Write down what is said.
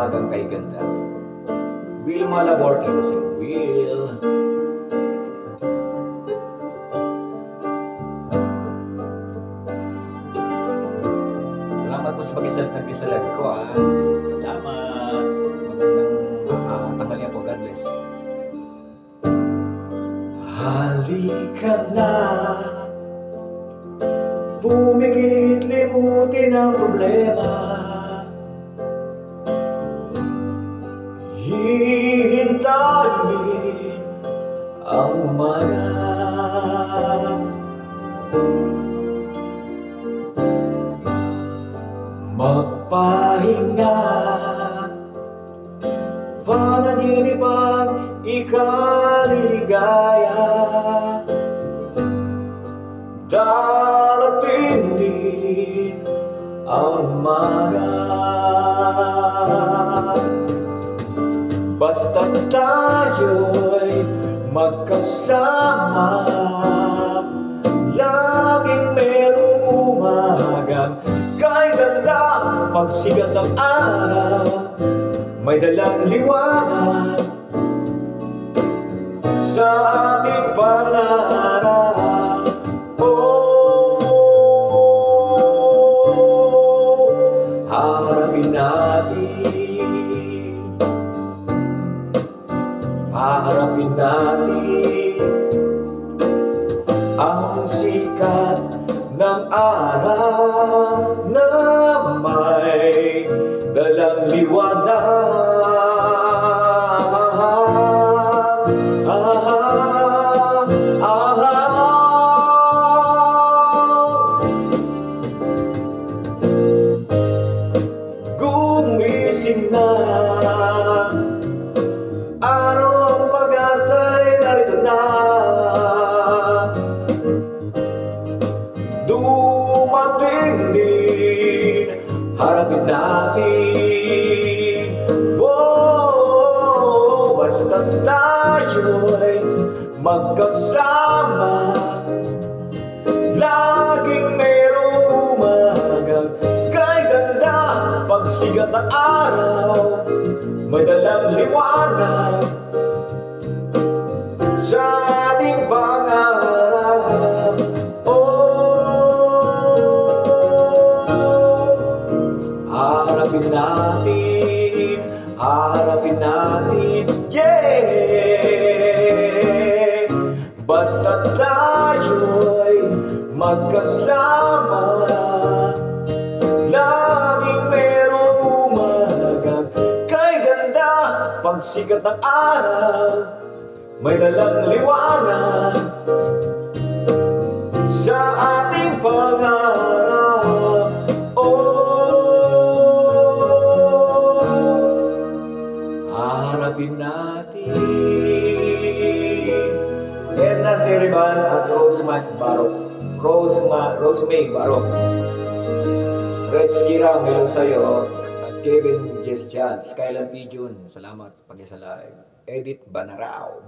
umagang kay ganda. Wilma Laborde ko si Will. Salamat po sa pag-isalag ko Salamat. Magandang tanghalian po. God bless. Halika na, pumikit, limutin ang problema. Hihintayin ang umaga. Magpahinga, panaginip ang ikaliligaya. Darating din ang umaga. Basta tayo'y magkasama, laging merong umagang kay ganda. Pagsikat ng araw, may dalang liwanag sa ating pangarap. Harapin natin, harapin natin ang sikat ng araw na may dalang liwanag. Gumising na, araw ang pag-asa'y narito na. Dumating din, harapin natin. Basta tayo'y magkasama, laging merong umagang kay ganda. Pagsikat ng araw, may dalang liwanag sa ating pangarap. Harapin natin, harapin natin, yeah! Basta tayo'y magkasama, laging merong umagang kay ganda. Pagsikat ng araw, may dalang liwanag sa ating pangarap. Harapin natin. Edna Seriban at Rosemay Barok. Rosemay Barok. Reds Kira, hello sa'yo. At Kevin Jessian, Skyland Pigeon, salamat sa pag-isa live. Edith Benarao.